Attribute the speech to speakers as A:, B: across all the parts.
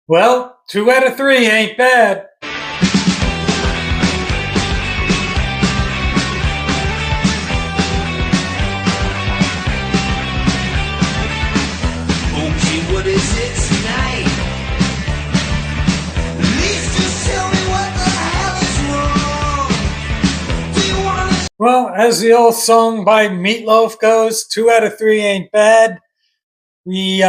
A: Well, 2 out of 3 ain't bad.
B: Okay, what is it tonight? At least just tell me what the hell is wrong. Do you wanna...
A: Well, as the old song by Meatloaf goes, 2 out of 3 ain't bad. We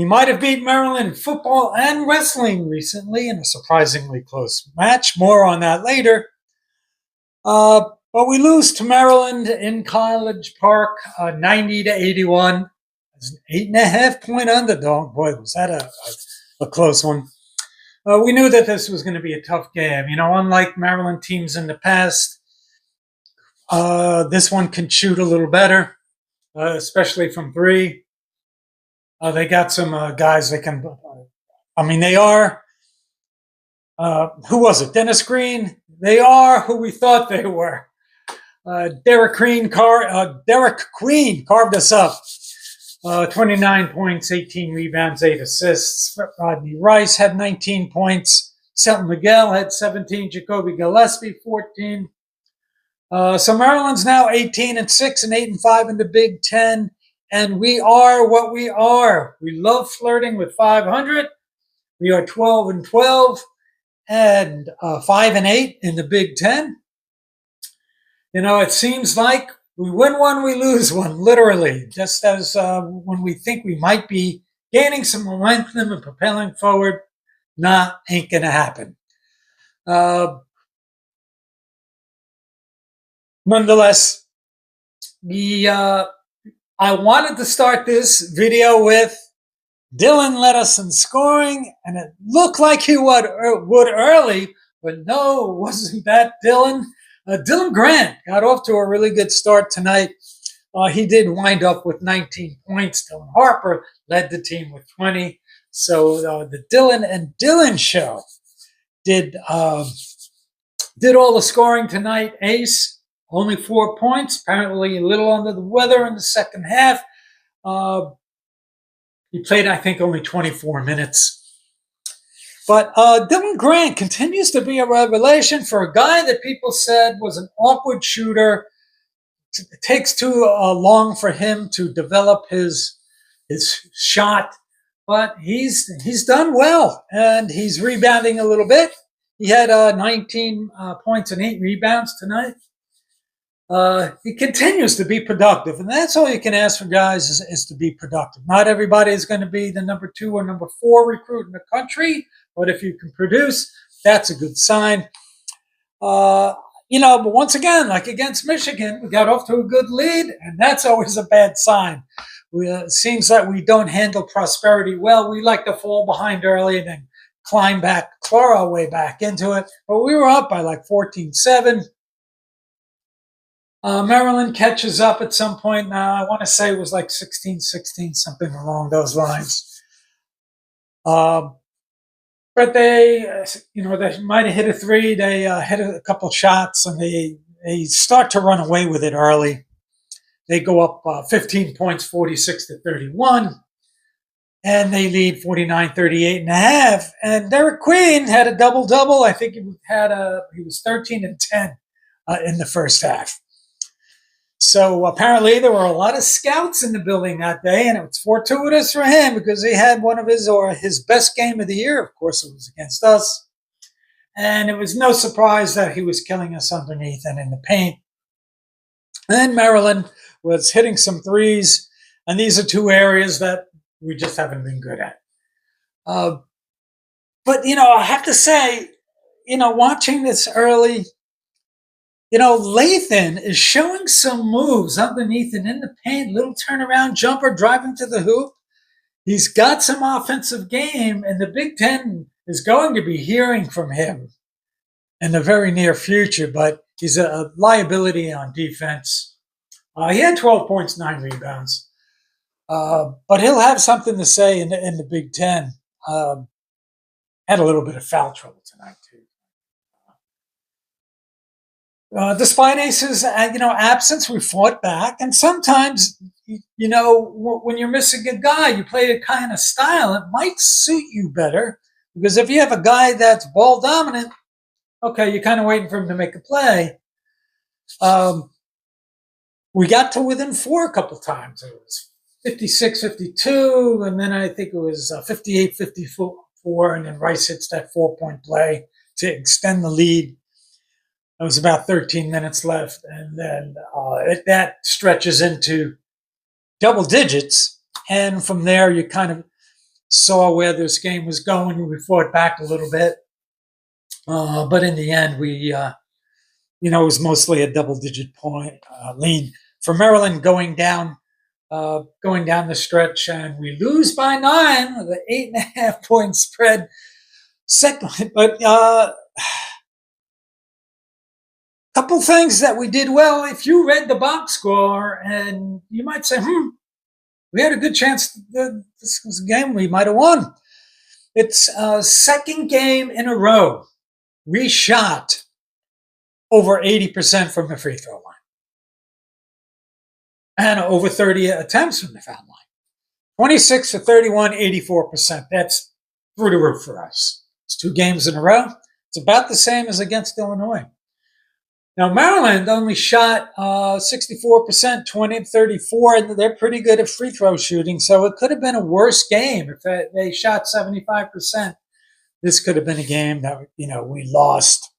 A: might have beat Maryland in football and wrestling recently in a surprisingly close match. More on that later. But we lose to Maryland in College Park, 90-81. It's an 8.5-point underdog. Boy, was that a close one. We knew that this was going to be a tough game. You know, unlike Maryland teams in the past, this one can shoot a little better, especially from three. They got some guys that can. They are. Who was it? Dennis Green. They are who we thought they were. Derik Queen carved us up. 29 points, 18 rebounds, 8 assists. Rodney Rice had 19 points. Selton Miguel had 17. Jacoby Gillespie 14. So Maryland's now 18-6 and 8-5 in the Big Ten. And we are what we are. We love flirting with 500. We are 12-12 and 5-8 in the Big Ten. You know, it seems like we win one, we lose one, literally. Just as when we think we might be gaining some momentum and propelling forward, ain't gonna happen. Nonetheless, I wanted to start this video with Dylan led us in scoring, and it looked like he would early, but no, it wasn't that Dylan. Dylan Grant got off to a really good start tonight. He did wind up with 19 points. Dylan Harper led the team with 20. So the Dylan and Dylan show did all the scoring tonight. Ace. Only 4 points, apparently a little under the weather in the second half. He played, I think, only 24 minutes. But Dylan Grant continues to be a revelation for a guy that people said was an awkward shooter. It takes too long for him to develop his shot. But he's done well, and he's rebounding a little bit. He had 19 points and 8 rebounds tonight. He continues to be productive, and that's all you can ask for guys is to be productive. Not everybody is going to be the number 2 or number 4 recruit in the country, but if you can produce, that's a good sign. But once again, like against Michigan, we got off to a good lead, and that's always a bad sign. It seems that we don't handle prosperity well. We like to fall behind early and then claw our way back into it. But we were up by like 14-7. Maryland catches up at some point now. I want to say it was like 16-16, something along those lines. But they might have hit a 3. They hit a couple shots, and they start to run away with it early. They go up 15 points, 46-31, and they lead 49-38.5. And Derik Queen had a double-double. I think he was 13 and 10 in the first half. So apparently there were a lot of scouts in the building that day, and it was fortuitous for him because he had one of his best game of the year. Of course, it was against us. And it was no surprise that he was killing us underneath and in the paint. And Maryland was hitting some threes, and these are two areas that we just haven't been good at. But, I have to say, watching this early, Lathan is showing some moves underneath and in the paint, little turnaround jumper, driving to the hoop. He's got some offensive game, and the Big Ten is going to be hearing from him in the very near future, but he's a liability on defense. He had 12 points, 9 rebounds. But he'll have something to say in the Big Ten. Had a little bit of foul trouble tonight, too. Despite Ace's, absence, we fought back. And sometimes, when you're missing a guy, you play a kind of style. It might suit you better Because if you have a guy that's ball dominant, okay, you're kind of waiting for him to make a play. We got to within 4 a couple times. It was 56-52, and then I think it was 58-54, and then Rice hits that 4-point play to extend the lead. It was about 13 minutes left, and then that stretches into double digits. And from there, you kind of saw where this game was going. We fought back a little bit, but in the end, it was mostly a double-digit point lead for Maryland going down the stretch, and we lose by 9 with an 8.5-point spread. Second, but couple things that we did well. If you read the box score, and you might say, we had a good chance. This was a game we might have won. It's second game in a row. We shot over 80% from the free throw line and over 30 attempts from the foul line. 26 to 31, 84%. That's through the roof for us. It's 2 games in a row. It's about the same as against Illinois. Now, Maryland only shot 64%, 20 to 34, and they're pretty good at free throw shooting, so it could have been a worse game. If they shot 75%, this could have been a game that, we lost,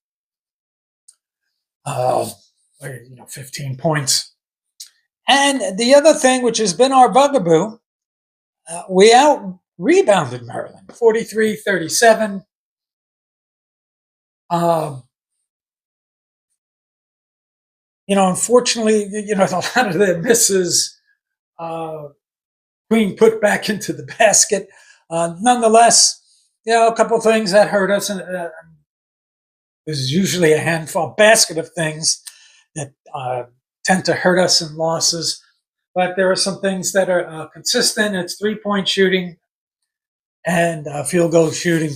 A: 15 points. And the other thing, which has been our bugaboo, we out-rebounded Maryland, 43-37. Unfortunately, a lot of the misses Queen put back into the basket. Nonetheless, a couple of things that hurt us. And there's usually a basket of things that tend to hurt us in losses. But there are some things that are consistent. It's 3-point shooting and field goal shooting.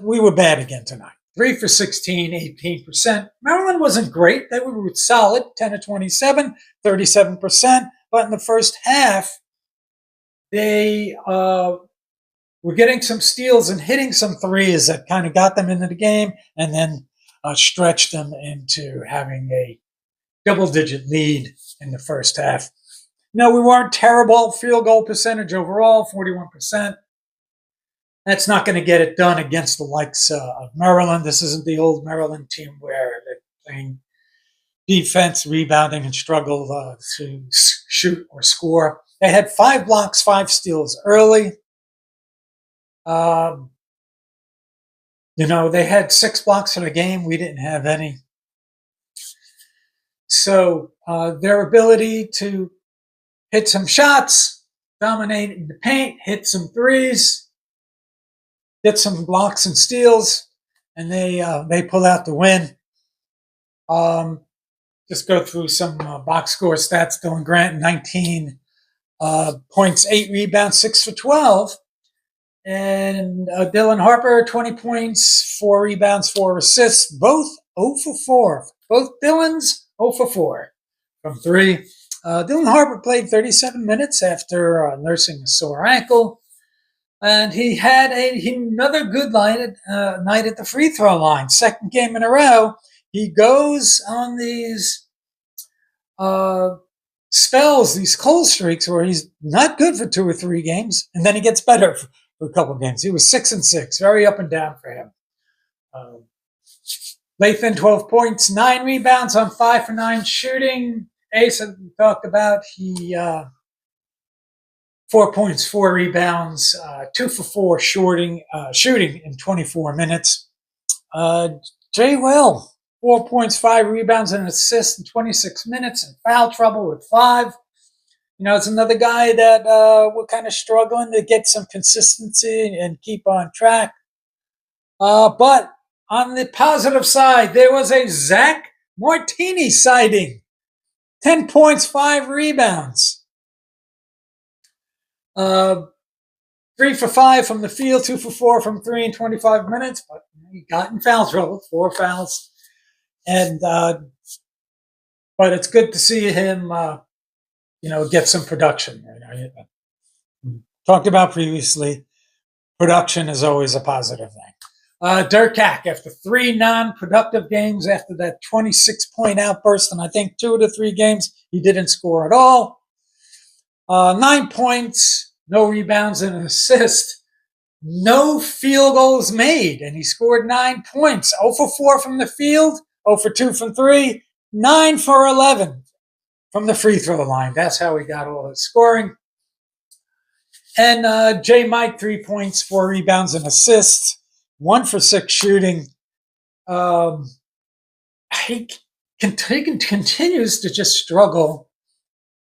A: We were bad again tonight. 3 for 16, 18%. Maryland wasn't great. They were solid, 10 to 27, 37%. But in the first half, they were getting some steals and hitting some threes that kind of got them into the game, and then stretched them into having a double-digit lead in the first half. No, we weren't terrible. Field goal percentage overall, 41%. That's not going to get it done against the likes of Maryland. This isn't the old Maryland team where they're playing defense, rebounding, and struggle to shoot or score. They had 5 blocks, 5 steals early. They had 6 blocks in the game. We didn't have any. So their ability to hit some shots, dominate in the paint, hit some threes, get some blocks and steals, and they pull out the win. Just go through some box score stats. Dylan Grant, 19 points, 8 rebounds, 6 for 12. And Dylan Harper, 20 points, 4 rebounds, 4 assists, both 0 for 4. Both Dylan's 0 for 4 from 3. Dylan Harper played 37 minutes after nursing a sore ankle. And he had another good night at the free throw line. Second game in a row. He goes on these spells, these cold streaks, where he's not good for 2 or 3 games, and then he gets better for a couple of games. He was 6-6, very up and down for him. Lathan, 12 points, 9 rebounds on 5 for 9 shooting. Ace, that we talked about, he 4 points, 4 rebounds, 2 for 4 shooting in 24 minutes. Jay Will, 4 points, 5 rebounds, and an assist in 26 minutes, and foul trouble with 5. It's another guy that we're kind of struggling to get some consistency and keep on track. But on the positive side, there was a Zach Martini sighting. 10 points, 5 rebounds. 3 for 5 from the field, 2 for 4 from 3 in 25 minutes, but he got in foul trouble, 4 fouls. And but it's good to see him, get some production. Talked about previously, production is always a positive thing. Derik Queen, after 3 non-productive games, after that 26-point outburst, and I think 2 of the 3 games he didn't score at all. 9 points, no rebounds and an assist, no field goals made, and he scored 9 points. 0 for 4 from the field, 0 for 2 from 3, 9 for 11 from the free throw line. That's how he got all his scoring. And J. Mike, 3 points, 4 rebounds and assists, 1 for 6 shooting. He continues to just struggle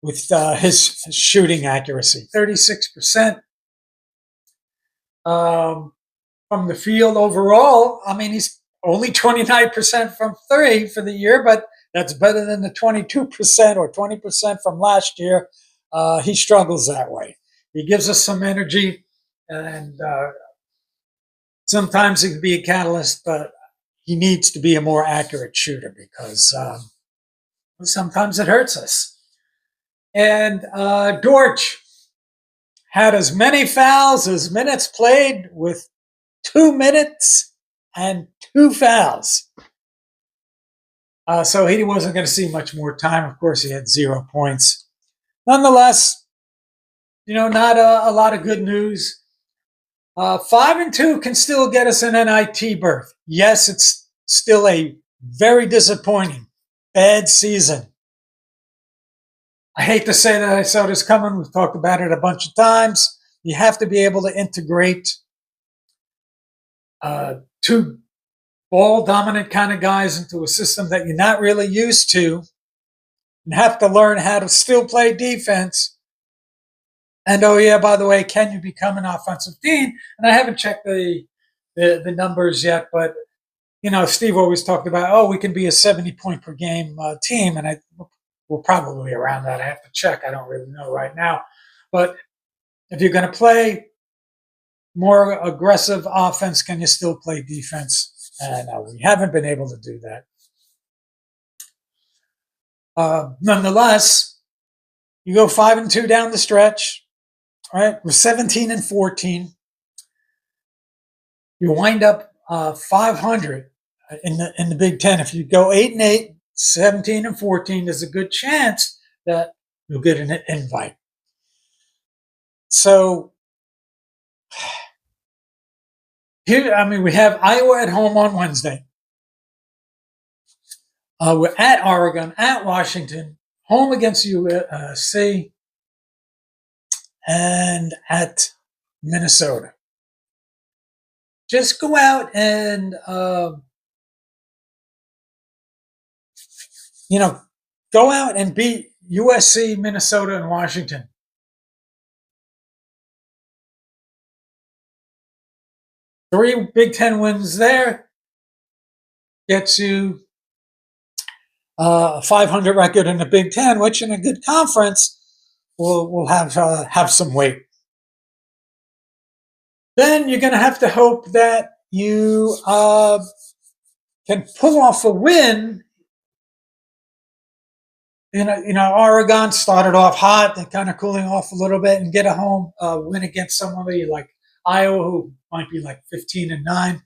A: with his shooting accuracy. 36% from the field overall. I mean, he's only 29% from 3 for the year, but that's better than the 22% or 20% from last year. He struggles that way. He gives us some energy, and sometimes he can be a catalyst, but he needs to be a more accurate shooter because sometimes it hurts us. And Dortch had as many fouls as minutes played with 2 minutes and 2 fouls. So he wasn't going to see much more time. Of course, he had 0 points. Nonetheless, not a lot of good news. 5-2 can still get us an NIT berth. Yes, it's still a very disappointing, bad season. I hate to say that I saw this coming. We've talked about it a bunch of times. You have to be able to integrate 2 ball-dominant kind of guys into a system that you're not really used to, and have to learn how to still play defense. And oh yeah, by the way, can you become an offensive team? And I haven't checked the numbers yet, but Steve always talked about, we can be a 70-point per game team, and we're probably around that. I have to check. I don't really know right now. But if you're going to play more aggressive offense, can you still play defense? And we haven't been able to do that. Nonetheless, you go 5-2 down the stretch. Right, we're 17-14. You wind up 500 in the Big Ten. If you go 8-8, 17-14, there's a good chance that you'll get an invite. So here, we have Iowa at home on Wednesday. We're at Oregon, at Washington, home against USC, and at Minnesota. Just go out and, go out and beat USC, Minnesota, and Washington. Three Big Ten wins there gets you a 500 record in the Big Ten, which in a good conference will have some weight. Then you're going to have to hope that you can pull off a win. Oregon started off hot, they're kind of cooling off a little bit, and get a home win against somebody like Iowa, who might be like 15-9.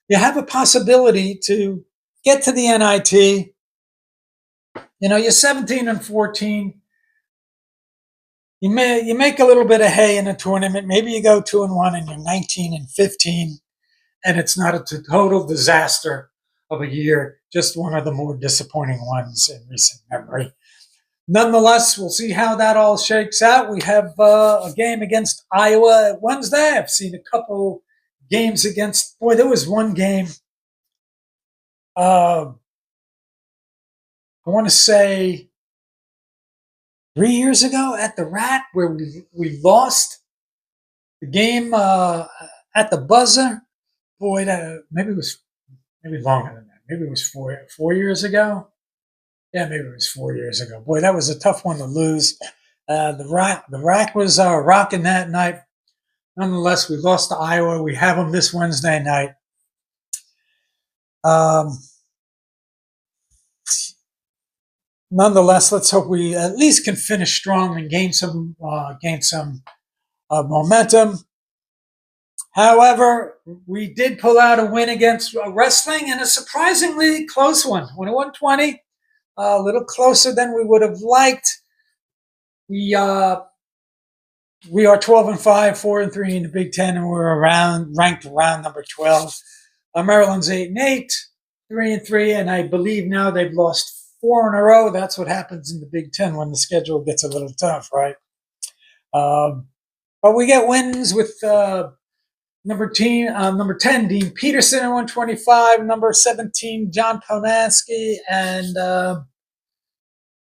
A: You have a possibility to get to the NIT. You're 17-14. You make a little bit of hay in a tournament. Maybe you go 2-1 and you're 19-15, and it's not a total disaster of a year, just one of the more disappointing ones in recent memory. Nonetheless, we'll see how that all shakes out. We have a game against Iowa Wednesday. I've seen a couple games against, there was one game, I want to say 3 years ago at the Rat, where we lost the game at the buzzer. Boy, maybe longer than that. Maybe it was 4 years ago. Yeah, maybe it was 4 years ago. Boy, that was a tough one to lose. The Rack was rocking that night. Nonetheless, we lost to Iowa. We have them this Wednesday night. Nonetheless, let's hope we at least can finish strong and gain some momentum. However, we did pull out a win against wrestling in a surprisingly close one, 21-20, a little closer than we would have liked. We are 12-5, 4-3 in the Big Ten, and we're ranked around number 12. Maryland's 8-8, 3-3, and I believe now they've lost 4 in a row. That's what happens in the Big Ten when the schedule gets a little tough, right? But we get wins with number 10, Dean Peterson at 125, number 17, John Ponansky, and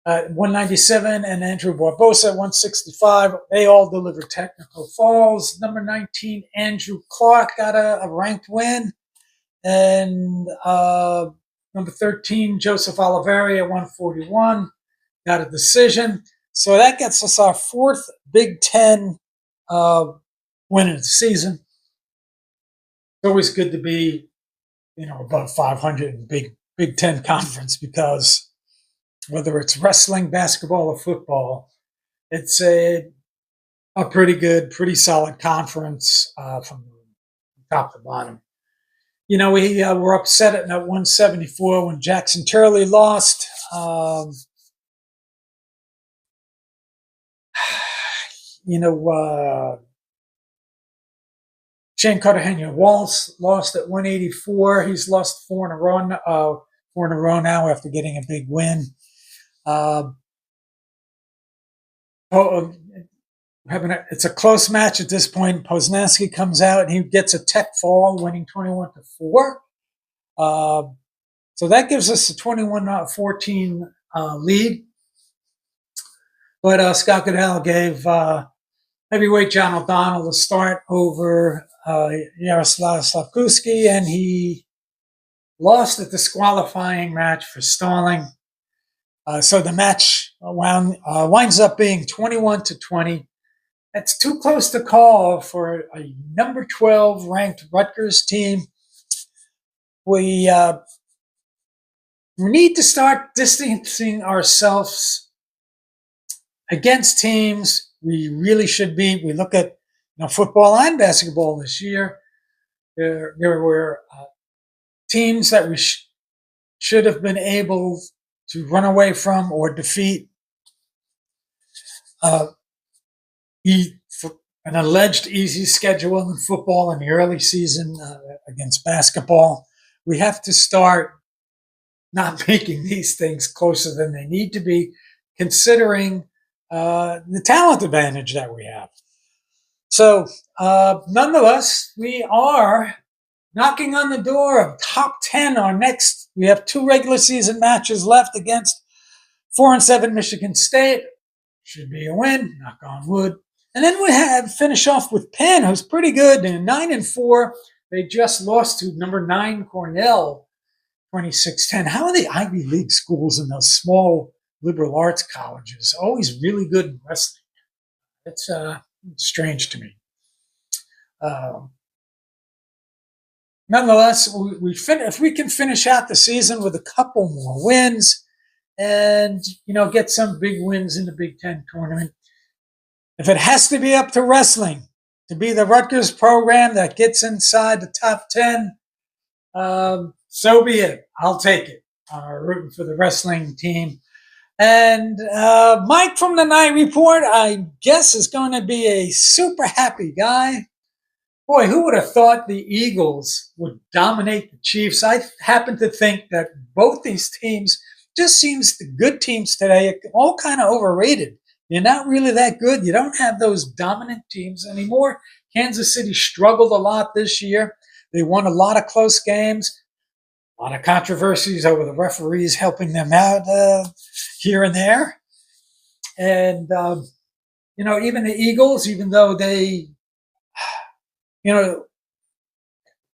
A: 197, and Andrew Barbosa at 165. They all delivered technical falls. Number 19, Andrew Clark got a ranked win. And number 13, Joseph Oliveri at 141 got a decision. So that gets us our 4th Big Ten win of the season. It's always good to be, above 500 in Big Ten conference, because whether it's wrestling, basketball, or football, it's a pretty good, pretty solid conference from top to bottom. We were upset at 174 when Jackson Turley lost. Shane Cartagena-Walsh lost at 184. He's lost 4 in a row now after getting a big win. It's a close match at this point. Poznansky comes out and he gets a tech fall, winning 21-4. So that gives us a 21-14 lead. But Scott Goodell gave heavyweight John O'Donnell the start over Yaroslav Slavkuski, and he lost a disqualifying match for stalling. So the match winds up being 21-20. That's too close to call for a number 12 ranked Rutgers team. We need to start distancing ourselves against teams we really should beat. We look at football and basketball this year. There were teams that we should have been able to run away from or defeat. An alleged easy schedule in football in the early season against basketball. We have to start not making these things closer than they need to be, considering the talent advantage that we have. So, nonetheless, we are knocking on the door of top 10. We have 2 regular season matches left against 4-7 Michigan State. Should be a win, knock on wood. And then we finish off with Penn, who's pretty good. And 9-4, they just lost to number 9 Cornell, 26-10. How are the Ivy League schools and those small liberal arts colleges always really good in wrestling? It's strange to me. Nonetheless, if we can finish out the season with a couple more wins and get some big wins in the Big Ten tournament, if it has to be up to wrestling to be the Rutgers program that gets inside the top 10, so be it. I'll take it. Rooting for the wrestling team. And Mike from the Night Report, I guess, is going to be a super happy guy. Boy, who would have thought the Eagles would dominate the Chiefs? I happen to think that both these teams just seems the good teams today are all kind of overrated. You're not really that good. You don't have those dominant teams anymore. Kansas City struggled a lot this year. They won a lot of close games. A lot of controversies over the referees helping them out here and there. And, even the Eagles, even though they,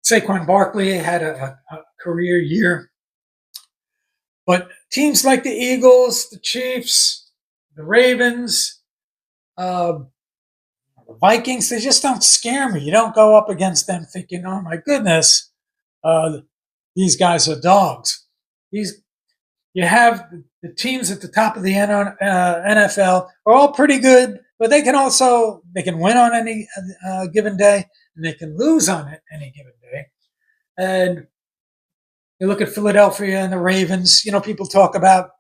A: Saquon Barkley had a career year. But teams like the Eagles, the Chiefs, the Ravens, the Vikings, they just don't scare me. You don't go up against them thinking, oh, my goodness, these guys are dogs. You have the teams at the top of the NFL are all pretty good, but they can win on any given day. and they can lose on it any given day. And you look at Philadelphia and the Ravens. People talk about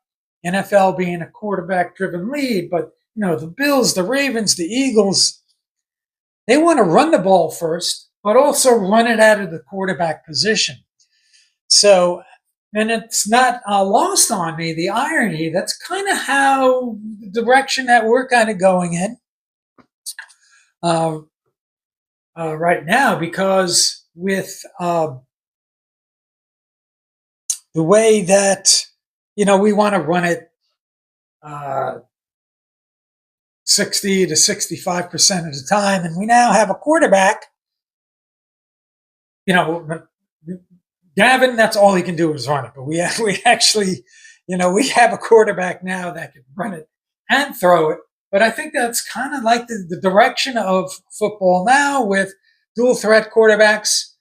A: NFL being a quarterback-driven league, but the Bills, the Ravens, the Eagles, they want to run the ball first, but also run it out of the quarterback position. So, and it's not lost on me, the irony. That's kind of how the direction that we're kind of going in right now, because with the way that, we want to run it 60 to 65% of the time, and we now have a quarterback, Gavin, that's all he can do is run it. But we actually, we have a quarterback now that can run it and throw it. But I think that's kind of like the direction of football now, with dual threat quarterbacks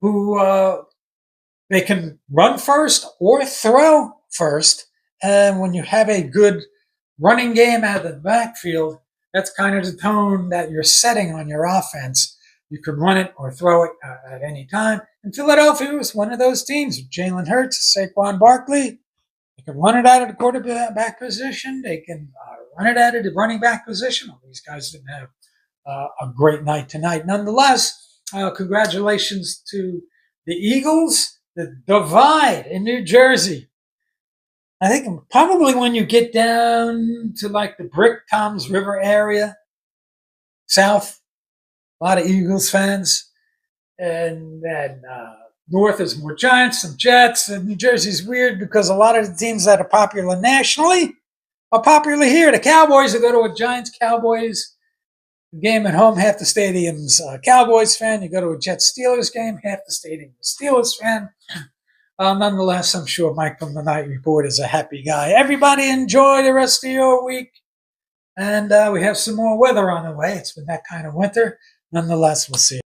A: who they can run first or throw first. And when you have a good running game out of the backfield, that's kind of the tone that you're setting on your offense. You can run it or throw it at any time. And Philadelphia was one of those teams. Jalen Hurts, Saquon Barkley, they can run it out of the quarterback position. They can run it out of the running back position. Well, these guys didn't have a great night tonight. Nonetheless, congratulations to the Eagles. The divide in New Jersey. I think probably when you get down to like the Brick Toms River area, south, a lot of Eagles fans. And then north is more Giants, some Jets. And New Jersey's weird because a lot of the teams that are popular nationally are popular here. The Cowboys, you go to a Giants-Cowboys game at home, half the stadium's Cowboys fan. You go to a Jets-Steelers game, half the stadium is Steelers fan. Nonetheless, I'm sure Mike from the Night Report is a happy guy. Everybody enjoy the rest of your week. And we have some more weather on the way. It's been that kind of winter. Nonetheless, we'll see you.